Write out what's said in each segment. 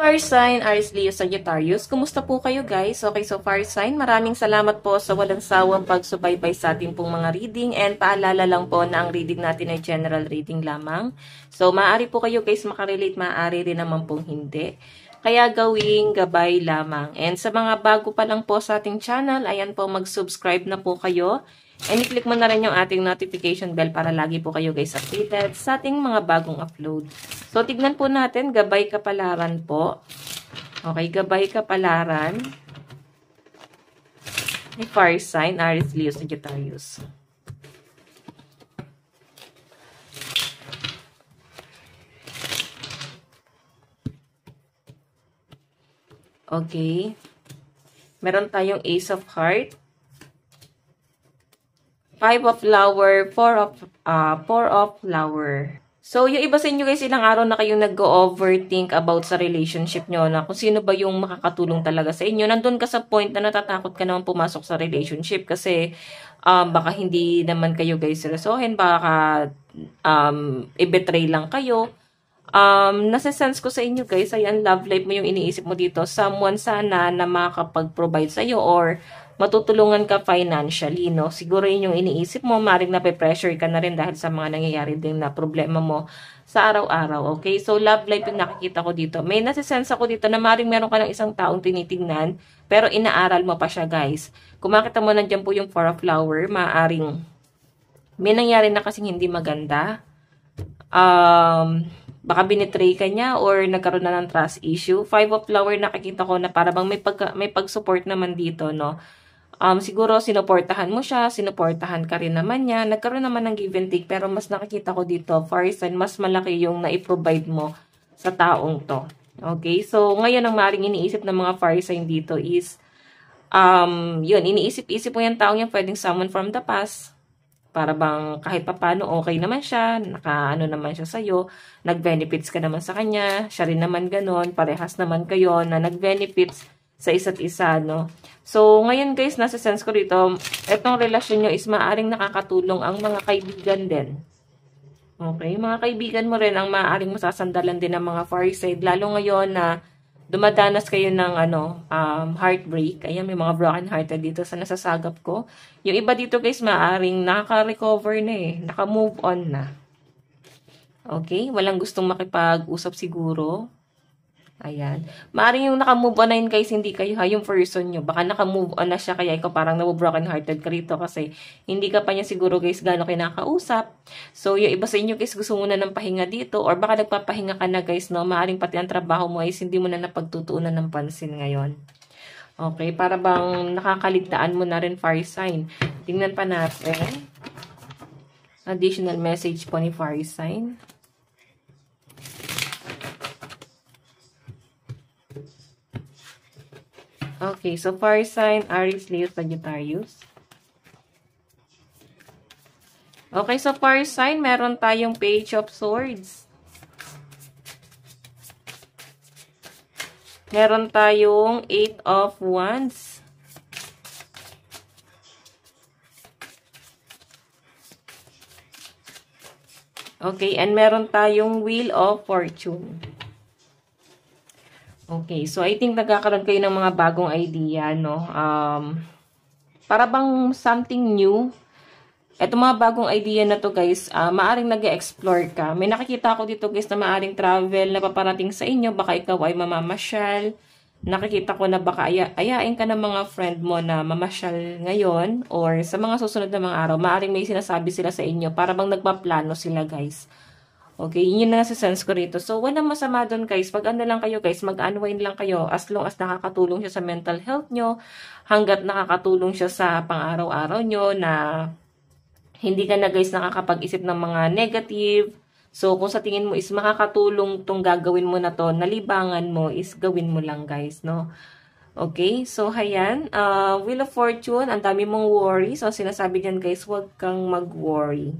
Fire sign, Aries, Leo, Sagittarius. Kumusta po kayo guys? Okay, so fire sign, maraming salamat po sa walang sawang pagsubaybay sa ating pong mga reading. And paalala lang po na ang reading natin ay general reading lamang. So maaari po kayo guys makarelate, maaari rin naman pong hindi. Kaya gawing gabay lamang. And sa mga bago pa lang po sa ating channel, ayan po, mag-subscribe na po kayo. And i-click mo na rin yung ating notification bell para lagi po kayo guys updated sa ating mga bagong upload. So, tignan po natin, gabay kapalaran po. Okay, gabay kapalaran. May fire sign, Aries, Leo, Sagittarius. Okay. Meron tayong Ace of Heart. 5 of flower, 4 of flower. So, yung iba sa inyo guys, ilang araw na kayong nag-overthink about sa relationship nyo na kung sino ba yung makakatulong talaga sa inyo. Nandun ka sa point na natatakot ka naman pumasok sa relationship kasi baka hindi naman kayo guys seryosohin, baka i-betray lang kayo. Nasa-sense ko sa inyo guys, ayan, love life mo yung iniisip mo dito. Someone sana na makakapag-provide sa'yo or matutulungan ka financially, no? Siguro yun yung iniisip mo, maring nape-pressure ka na rin dahil sa mga nangyayari din na problema mo sa araw-araw, okay? So, love life yung nakikita ko dito. May nasa-sense ako dito na maring meron ka ng isang taong tinitingnan, pero inaaral mo pa siya, guys. Kung makita mo nandiyan po yung 4 of flower, maaring may nangyari na kasing hindi maganda. Baka binitray ka niya or nagkaroon na ng trust issue. 5 of flower nakikita ko na para bang may pag-support naman dito, no? Siguro sinuportahan mo siya, sinuportahan ka rin naman niya. Nagkaroon naman ng give and take, pero mas nakikita ko dito, fire sign, mas malaki yung na-provide mo sa taong to. Okay? So, ngayon ang maaaring iniisip ng mga fire sign dito is, yun, iniisip-isip mo yung taong yan, pwedeng someone from the past. Para bang kahit papano okay naman siya, nakaano naman siya sa'yo, nag-benefits ka naman sa kanya, siya rin naman ganon, parehas naman kayo na nag-benefits sa isa't isa, no? So, ngayon guys, nasa sense ko dito, etong relasyon nyo is maaaring nakakatulong ang mga kaibigan din. Okay? Mga kaibigan mo rin ang maaaring masasandalan din ng mga fire side, lalo ngayon na dumadanas kayo ng heartbreak. Ayan, may mga broken hearted dito sa nasasagap ko. Yung iba dito guys, maaaring nakaka-recover na eh. Naka-move on na. Okay? Walang gustong makipag-usap siguro. Ayan. Maaaring yung naka-move on na yun guys, hindi kayo ha, yung person nyo. Baka naka-move on na siya, kaya ikaw parang na-broken hearted ka rito kasi hindi ka pa niya siguro guys gano'ng kinakausap. So, yung iba sa inyo guys, gusto mo na ng pahinga dito or baka nagpapahinga ka na guys, no? Maaaring pati ang trabaho mo is hindi mo na napagtutuunan ng pansin ngayon. Okay, para bang nakakaligtaan mo na rin fire sign. Tingnan pa natin. Additional message po ni fire sign. Okay, so fire sign, Aries, Leo, Sagittarius. Okay, so fire sign, meron tayong Page of Swords. Meron tayong 8 of Wands. Okay, and meron tayong Wheel of Fortune. Okay, so I think nagkakaroon kayo ng mga bagong idea, no? Para bang something new. Ito mga bagong idea na to guys, maaring nag-explore ka. May nakikita ako dito guys na maaring travel na paparating sa inyo. Baka ikaw ay mamamasyal. Nakikita ko na baka ayain ka ng mga friend mo na mamasyal ngayon or sa mga susunod na mga araw. Maaring may sinasabi sila sa inyo para bang nagpaplano sila guys. Okay, yun na nasa sense ko rito. So, walang masama doon guys. Pag ano lang kayo guys, mag-unwind lang kayo as long as nakakatulong siya sa mental health nyo, hanggat nakakatulong siya sa pang-araw-araw nyo na hindi ka na guys nakakapag-isip ng mga negative. So, kung sa tingin mo is makakatulong tong gagawin mo na to, nalibangan mo is gawin mo lang guys, no? Okay, so hayan, Wheel of Fortune, ang dami mong worry. So, sinasabi dyan guys, huwag kang mag-worry.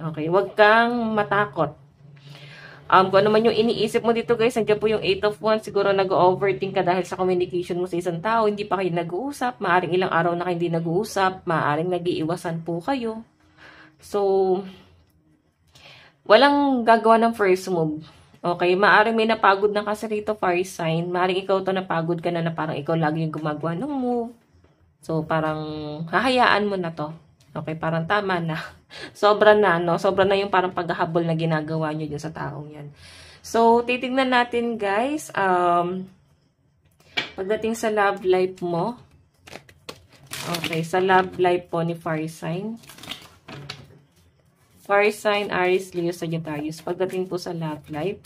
Okay, huwag kang matakot. Kung ano man yung iniisip mo dito guys, nandiyan po yung 8 of Wands, siguro nag-overthink ka dahil sa communication mo sa isang tao, hindi pa kayo nag-uusap, maaaring ilang araw na kayo hindi nag-uusap, maaaring nag-iiwasan po kayo. So, walang gagawa ng first move. Okay, maaaring may napagod na kasi rito, fire sign. Maaaring ikaw to napagod ka na parang ikaw lagi yung gumagawa ng move. So, parang hahayaan mo na to. Okay, parang tama na. Sobra na, no? Sobra na yung parang paghahabol na ginagawa nyo dyan sa taong yan. So, titignan natin, guys. Pagdating sa love life mo. Okay, sa love life po ni fire sign. Fire sign, Aries, Leo, Sagittarius. Pagdating po sa love life,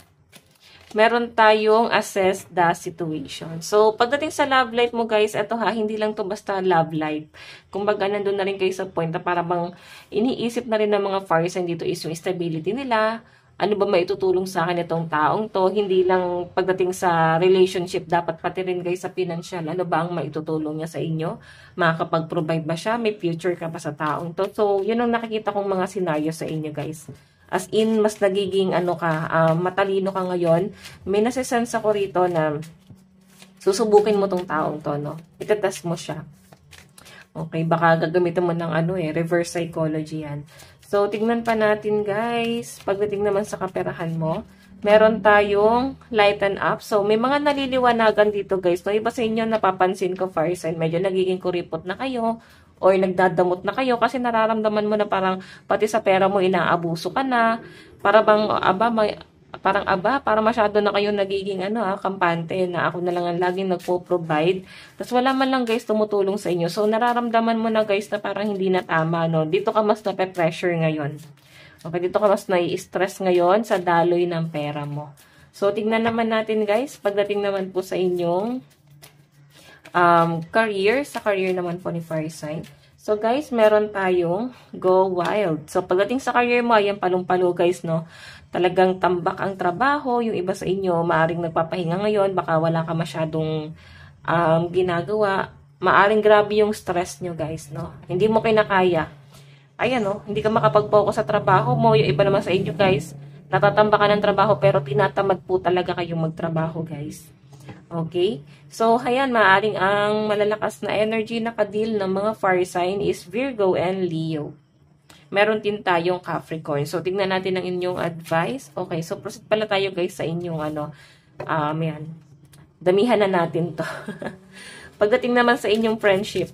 meron tayong assess the situation. So, pagdating sa love life mo, guys, eto ha, hindi lang to basta love life. Kumbaga, nandun na rin kayo sa point na para bang iniisip na rin ng mga fire sign dito is yung stability nila. Ano ba maitutulong sa akin itong taong to? Hindi lang pagdating sa relationship, dapat pati rin guys sa financial. Ano ba ang maitutulong niya sa inyo? Makakapag-provide ba siya? May future ka pa sa taong to? So, yun ang nakikita kong mga scenario sa inyo guys. As in, mas nagiging matalino ka ngayon. May nasisense ako rito na susubukin mo tong taong to, no? Itatest mo siya. Okay, baka gagamitin mo ng reverse psychology yan. So, tignan pa natin guys. Pagdating naman sa kaperahan mo, meron tayong lighten up. So, may mga naliliwanagan dito guys. So, iba sa inyo napapansin ko fire sign. Medyo nagiging kuripot na kayo or nagdadamot na kayo kasi nararamdaman mo na parang pati sa pera mo inaabuso ka na. Para bang, para masyado na kayo nagiging kampante na ako na lang ang laging nagpo-provide. Tapos wala man lang guys tumutulong sa inyo. So nararamdaman mo na guys na parang hindi na tama, no? Dito ka mas nape-pressure ngayon. Okay, dito ka mas nai-stress ngayon sa daloy ng pera mo. So tingnan naman natin guys, pagdating naman po sa inyong career, sa career naman po ni fire sign. So guys, meron tayong go wild. So pagdating sa career mo, ayan palong-palo guys, no? Talagang tambak ang trabaho. Yung iba sa inyo, maaring nagpapahinga ngayon, baka wala ka masyadong ginagawa. Maaring grabe yung stress nyo guys, no? Hindi mo kinakaya. Ayan, no? Hindi ka makapag-focus sa trabaho mo. Yung iba naman sa inyo guys, natatamba ka ng trabaho pero tinatamad po talaga kayong magtrabaho guys. Okay? So, ayan, maaring ang malalakas na energy na kadil ng mga fire sign is Virgo and Leo. Meron din tayong Capricorn. So, tignan natin ang inyong advice. Okay, so proceed pala tayo guys sa inyong yan. Damihan na natin to. Pagdating naman sa inyong friendship,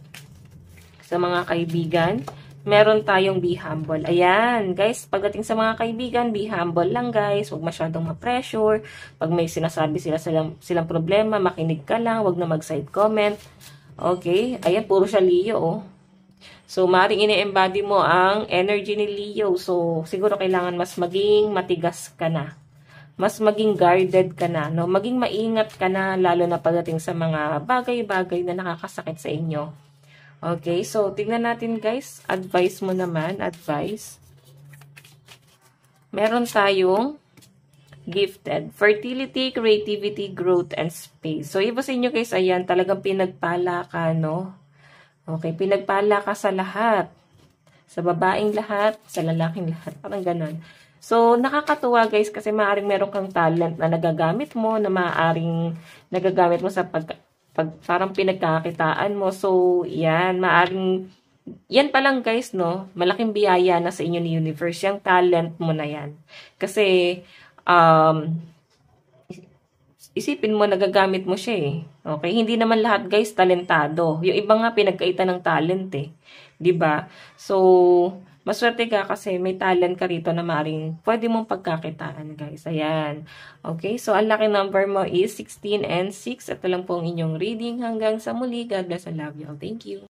sa mga kaibigan, meron tayong be humble. Ayan, guys, pagdating sa mga kaibigan, be humble lang, guys. Huwag masyadong ma-pressure. Pag may sinasabi silang problema, makinig ka lang. Huwag na mag-side comment. Okay, ayan, puro siya Leo, oh. So, maaaring ini-embody mo ang energy ni Leo. So, siguro kailangan mas maging matigas ka na. Mas maging guarded ka na, no? Maging maingat ka na, lalo na pagdating sa mga bagay-bagay na nakakasakit sa inyo. Okay, so tingnan natin guys, advice mo naman, advice. Meron tayong gifted, fertility, creativity, growth, and space. So iba sa inyo guys, ayan, talagang pinagpala ka, no? Okay, pinagpala ka sa lahat. Sa babaeng lahat, sa lalaking lahat, parang ganon. So, nakakatuwa guys kasi maaaring meron kang talent na nagagamit mo, na maaaring nagagamit mo sa parang pinagkakitaan mo. So, yan, yan pa lang guys, no? Malaking biyaya na sa inyo ni universe, yung talent mo na yan. Kasi, isipin mo, nagagamit mo siya eh. Okay? Hindi naman lahat guys talentado. Yung iba nga pinagkaitan ng talent eh. 'Di ba? So, maswerte ka kasi may talent ka rito na maaaring pwede mong pagkakitaan guys. Ayan. Okay? So, ang lucky number mo is 16 and 6. Ito lang po ang inyong reading. Hanggang sa muli. God bless and love you all. Thank you.